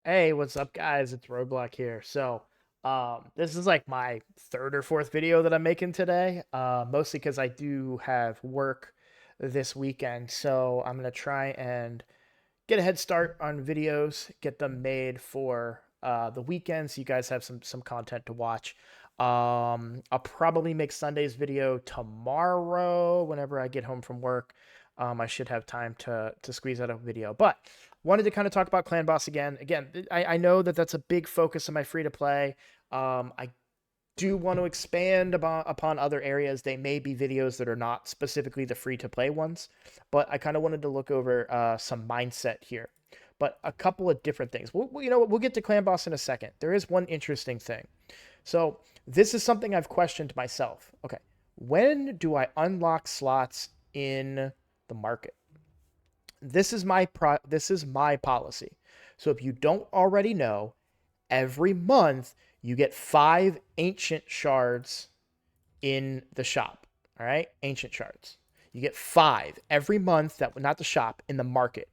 Hey, what's up, guys? It's Roadblock here. This is like my third or fourth video that I'm making today, mostly because I do have work this weekend. So I'm gonna try and get a head start on videos, get them made for the weekend, so you guys have some content to watch. I'll probably make Sunday's video tomorrow whenever I get home from work. I should have time to squeeze out a video, but wanted to kind of talk about Clan Boss again. I know that that's a big focus of my free to play. I do want to expand upon other areas. They may be videos that are not specifically the free to play ones, but I kind of wanted to look over some mindset here. But a couple of different things. We'll get to Clan Boss in a second. There is one interesting thing. So this is something I've questioned myself. Okay, when do I unlock slots in the market? This is my policy. So if you don't already know, every month you get 5 ancient shards in the shop. All right, ancient shards. You get 5 every month. That not the shop, in the market.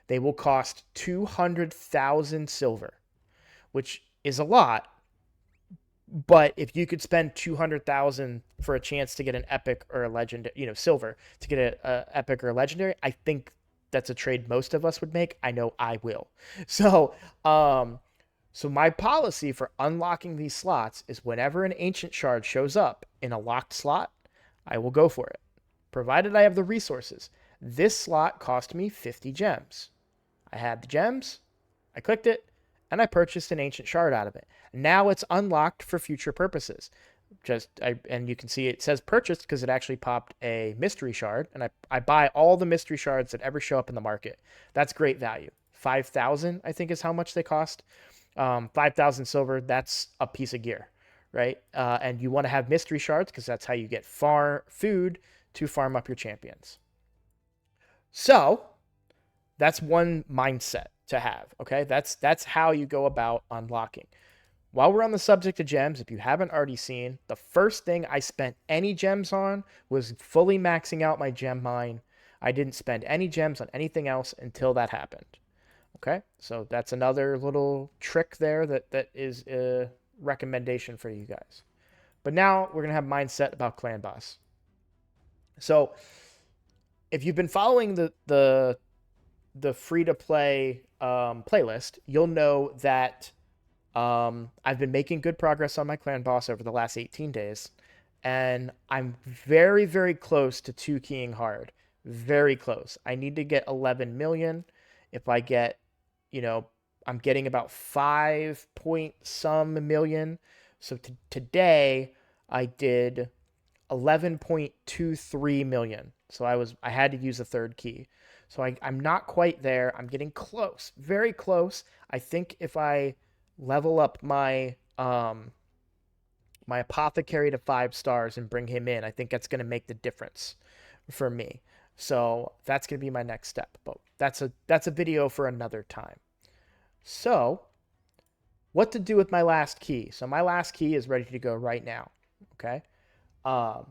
They will cost 200,000 silver, which is a lot. But if you could spend 200,000 for a chance to get an epic or a legend, silver to get a epic or a legendary, I think that's a trade most of us would make. I know I will. So, um, so my policy for unlocking these slots is whenever an ancient shard shows up in a locked slot, I will go for it, provided I have the resources. This slot cost me 50 gems. I had the gems, I clicked it, and I purchased an ancient shard out of it. Now it's unlocked for future purposes. And you can see it says purchased because it actually popped a mystery shard, and I buy all the mystery shards that ever show up in the market. That's great value. 5,000, I think, is how much they cost. 5,000 silver, that's a piece of gear, right? And you want to have mystery shards because that's how you get food to farm up your champions. So that's one mindset to have. Okay, that's how you go about unlocking. While we're on the subject of gems, if you haven't already seen, the first thing I spent any gems on was fully maxing out my gem mine. I didn't spend any gems on anything else until that happened. Okay, so that's another little trick there that is a recommendation for you guys. But now we're gonna have mindset about clan boss. So if you've been following the free to play playlist, you'll know that I've been making good progress on my clan boss over the last 18 days, and I'm very, very close to 2 keying hard. Very close. I need to get 11 million. If I get, you know, I'm getting about 5 point some million. So today I did 11.23 million. So I had to use a third key. So I'm not quite there. I'm getting close, very close. I think if I level up my apothecary to 5 stars and bring him in, I think that's going to make the difference for me. So that's going to be my next step. But that's a video for another time. So what to do with my last key? So my last key is ready to go right now. Okay. Um,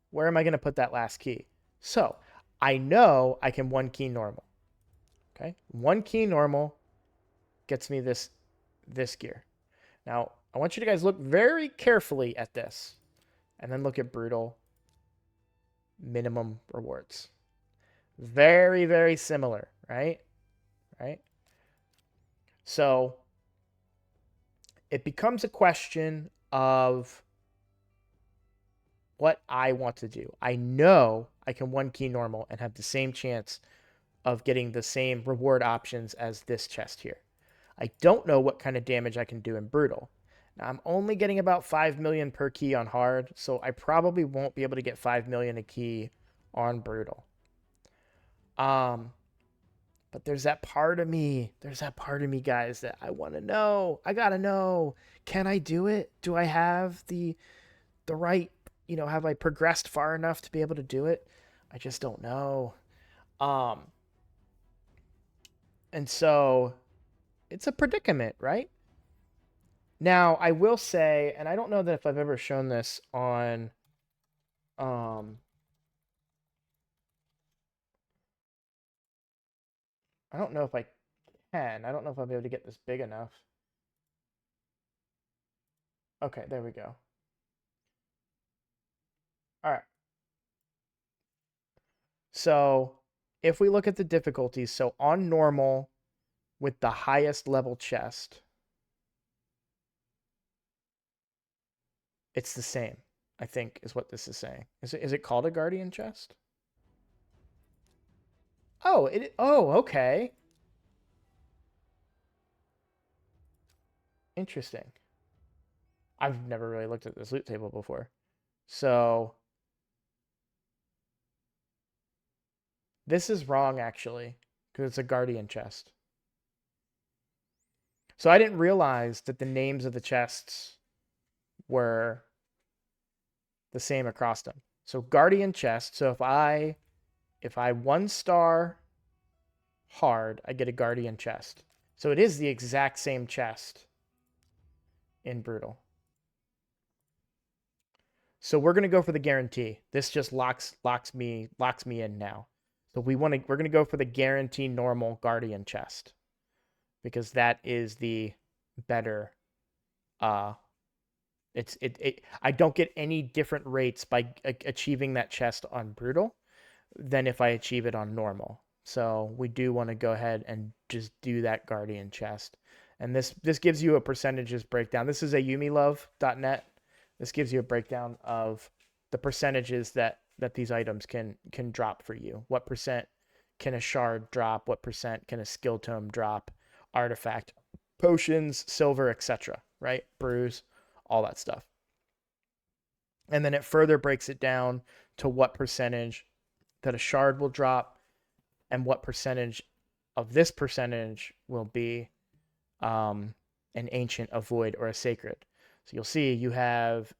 where am I going to put that last key? So I know I can 1 key normal. Okay. 1 key normal gets me this gear. Now, I want you to guys look very carefully at this and then look at brutal minimum rewards. Very, very similar, right? Right? So it becomes a question of what I want to do. I know I can 1 key normal and have the same chance of getting the same reward options as this chest here. I don't know what kind of damage I can do in brutal. Now, I'm only getting about 5 million per key on hard, so I probably won't be able to get 5 million a key on brutal. Um, but there's that part of me, guys, that I want to know. I gotta know. Can I do it? Do I have the right, have I progressed far enough to be able to do it? I just don't know. Um, and so it's a predicament, right? Now, I will say, and I don't know that if I've ever shown this on um I don't know if I 10. I don't know if I'll be able to get this big enough. Okay, there we go. All right. So if we look at the difficulties, so on normal with the highest level chest, it's the same, I think, is what this is saying. Is it called a guardian chest? Oh, okay. Interesting. I've never really looked at this loot table before. So this is wrong actually, because it's a guardian chest. So I didn't realize that the names of the chests were the same across them. So guardian chest. So if I 1-star hard, I get a guardian chest. So it is the exact same chest in brutal. So we're gonna go for the guarantee. This just locks me in now. So we're gonna go for the guarantee normal guardian chest because that is the better. Uh, I don't get any different rates by achieving that chest on brutal than if I achieve it on normal. So we do want to go ahead and just do that guardian chest. And this gives you a percentages breakdown. This is a yumilove.net. This gives you a breakdown of the percentages that these items can drop for you. What percent can a shard drop? What percent can a skill tome drop? Artifact, potions, silver, etc. Right? Brews, all that stuff. And then it further breaks it down to what percentage that a shard will drop and what percentage of this percentage will be an ancient, a void, or a sacred. So you'll see you have,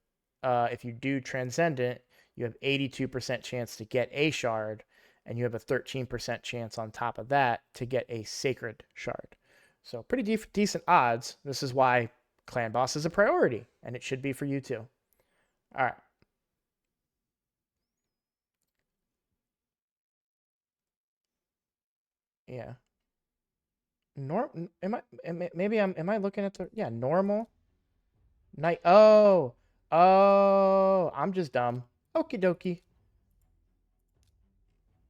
if you do transcendent, you have 82% chance to get a shard, and you have a 13% chance on top of that to get a sacred shard. So pretty decent odds. This is why clan boss is a priority, and it should be for you too. All right. Yeah. Am I looking at the, yeah, normal night? Oh, I'm just dumb. Okie dokie.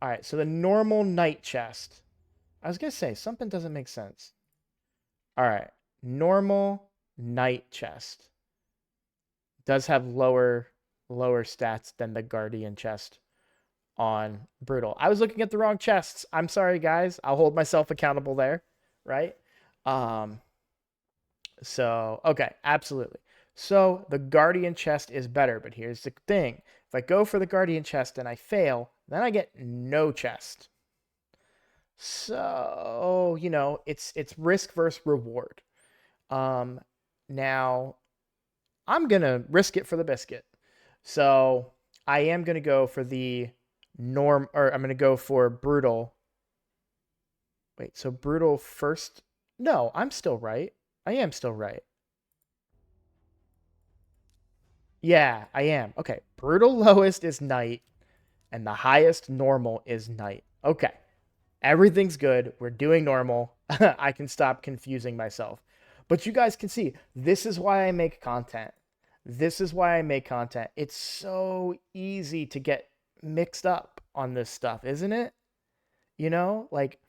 All right, so the normal night chest. I was gonna say something doesn't make sense. All right, normal night chest does have lower stats than the guardian chest on brutal. I was looking at the wrong chests. I'm sorry, guys. I'll hold myself accountable there, right? Um, So, okay, absolutely. So the Guardian chest is better, but here's the thing. If I go for the Guardian chest and I fail, then I get no chest. So, it's risk versus reward. Um Now I'm going to risk it for the biscuit. So, I am going to go for the norm or I'm going to go for brutal. Wait, so brutal first? No, I'm still right. I am still right. Yeah, I am. Okay. Brutal lowest is night, and the highest normal is night. Okay. Everything's good. We're doing normal. I can stop confusing myself. But you guys can see, this is why I make content. This is why I make content. It's so easy to get mixed up on this stuff, isn't it? Like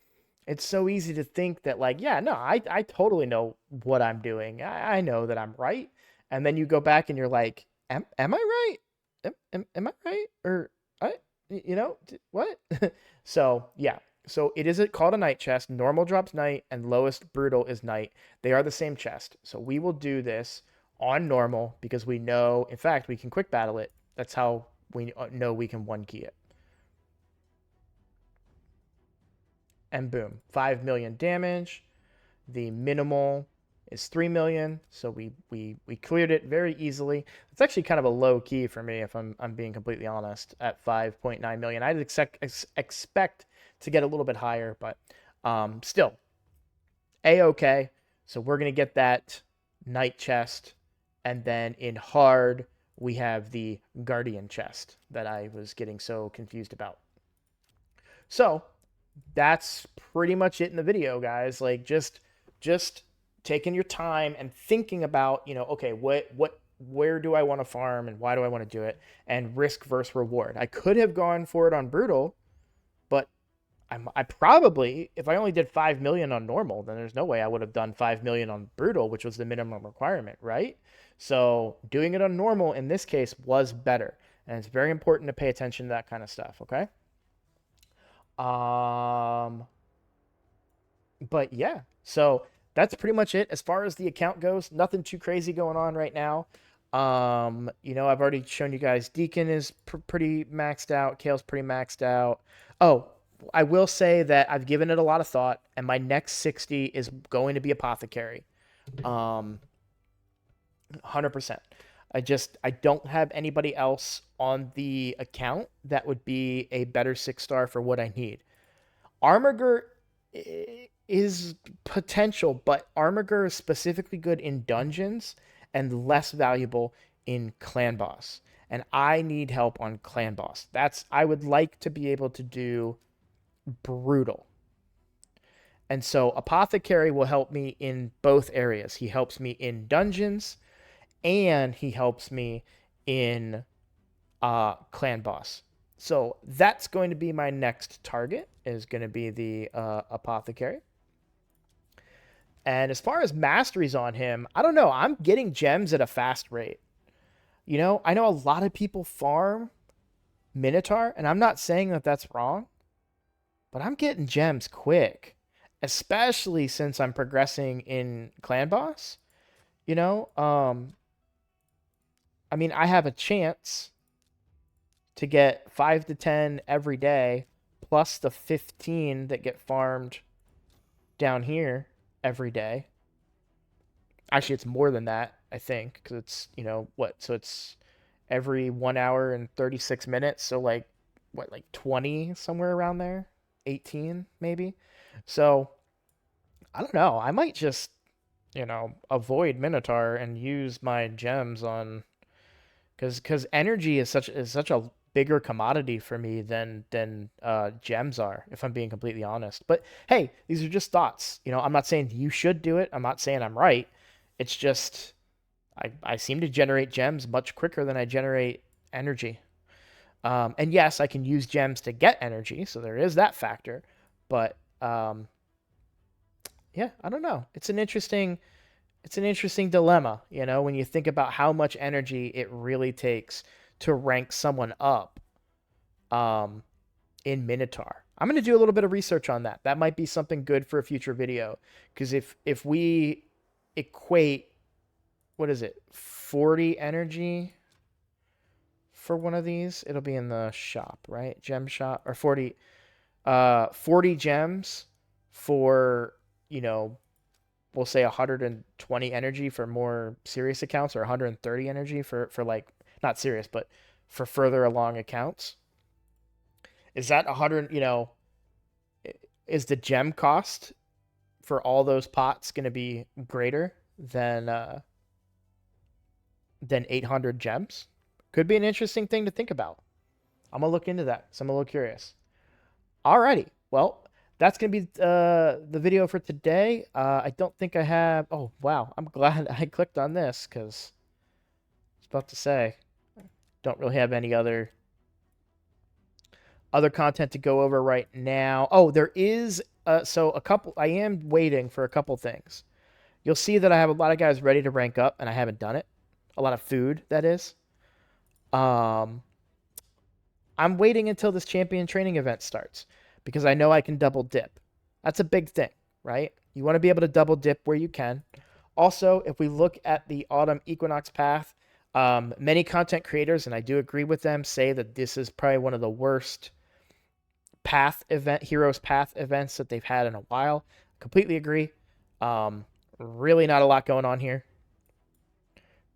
it's so easy to think that like, yeah, no, I totally know what I'm doing. I know that I'm right. And then you go back and you're like, am I right? Am I right? Or I, what? So yeah. So it is called a night chest. Normal drops night and lowest brutal is night. They are the same chest. So we will do this on normal because we know, in fact, we can quick battle it. That's how we know we can one key it. And boom, 5 million damage. The minimal is 3 million, so we cleared it very easily. It's actually kind of a low key for me if I'm being completely honest at 5.9 million. I'd expect to get a little bit higher, but still a-okay. So we're going to get that night chest, and then in hard we have the guardian chest that I was getting so confused about. So That's pretty much it in the video, guys. Like just taking your time and thinking about, okay, where do I want to farm and why do I want to do it, and risk versus reward. I could have gone for it on brutal, but I probably, if I only did 5 million on normal, then there's no way I would have done 5 million on brutal, which was the minimum requirement, right? So doing it on normal in this case was better. And it's very important to pay attention to that kind of stuff, okay? Um, but yeah, so that's pretty much it as far as the account goes. Nothing too crazy going on right now. I've already shown you guys Deacon is pretty maxed out. Kale's pretty maxed out. Oh, I will say that I've given it a lot of thought, and my next 60 is going to be Apothecary. 100%. I don't have anybody else on the account that would be a better 6-star for what I need. Armiger is potential, but Armiger is specifically good in dungeons and less valuable in clan boss. And I need help on clan boss. I would like to be able to do brutal. And so Apothecary will help me in both areas. He helps me in dungeons and he helps me in clan boss. So that's going to be my next target, is going to be the Apothecary. And as far as masteries on him, I don't know. I'm getting gems at a fast rate. I know a lot of people farm Minotaur, and I'm not saying that that's wrong, but I'm getting gems quick, especially since I'm progressing in clan boss. You know, um, I mean, I have a chance to get 5 to 10 every day, plus the 15 that get farmed down here every day. Actually, it's more than that, I think, because it's, what? So it's every 1 hour and 36 minutes. So, like, what, like 20, somewhere around there? 18, maybe? So, I don't know. I might just, avoid Minotaur and use my gems on, because energy is such a bigger commodity for me than gems are, if I'm being completely honest. But hey, these are just thoughts. I'm not saying you should do it. I'm not saying I'm right. It's just I seem to generate gems much quicker than I generate energy. And yes, I can use gems to get energy, so there is that factor. But yeah, I don't know. It's an interesting dilemma, when you think about how much energy it really takes to rank someone up um, in Minotaur. I'm going to do a little bit of research on that. That might be something good for a future video, because if we equate, what is it, 40 energy for one of these, it'll be in the shop, right? Gem shop, or 40 gems for, you know, we'll say 120 energy for more serious accounts, or 130 energy for like, not serious, but for further along accounts. Is that 100, is the gem cost for all those pots going to be greater than 800 gems? Could be an interesting thing to think about. I'm going to look into that. So I'm a little curious. Alrighty. Well, that's going to be the video for today. I don't think I have... Oh, wow. I'm glad I clicked on this, because I was about to say, don't really have any other content to go over right now. Oh, there is... so a couple... I am waiting for a couple things. You'll see that I have a lot of guys ready to rank up, and I haven't done it. A lot of food, that is. Um, I'm waiting until this champion training event starts, because I know I can double dip. That's a big thing, right? You want to be able to double dip where you can. Also, if we look at the autumn equinox path, many content creators, and I do agree with them, say that this is probably one of the worst heroes path events that they've had in a while. Completely agree. Really not a lot going on here.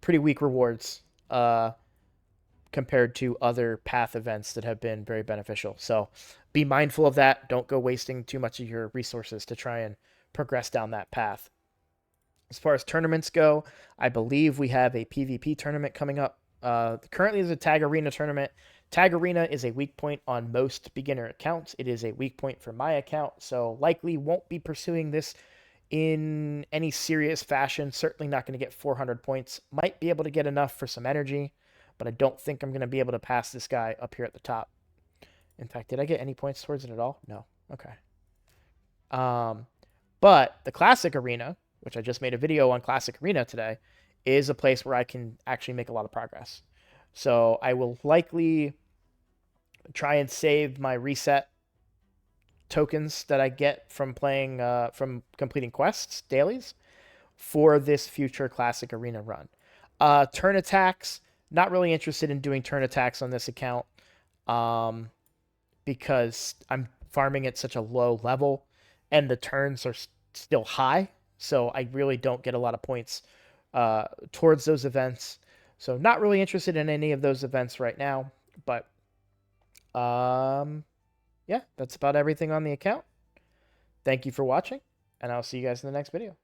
Pretty weak rewards compared to other path events that have been very beneficial. So be mindful of that. Don't go wasting too much of your resources to try and progress down that path. As far as tournaments go, I believe we have a PvP tournament coming up. Currently, there's a Tag Arena tournament. Tag Arena is a weak point on most beginner accounts. It is a weak point for my account, so likely won't be pursuing this in any serious fashion. Certainly not going to get 400 points. Might be able to get enough for some energy, but I don't think I'm going to be able to pass this guy up here at the top. In fact, did I get any points towards it at all? No. Okay. But the Classic Arena, which I just made a video on Classic Arena today, is a place where I can actually make a lot of progress. So I will likely try and save my reset tokens that I get from playing, from completing quests, dailies, for this future Classic Arena run. Turn attacks, not really interested in doing turn attacks on this account because I'm farming at such a low level and the turns are still high. So I really don't get a lot of points towards those events. So not really interested in any of those events right now. But yeah, that's about everything on the account. Thank you for watching, and I'll see you guys in the next video.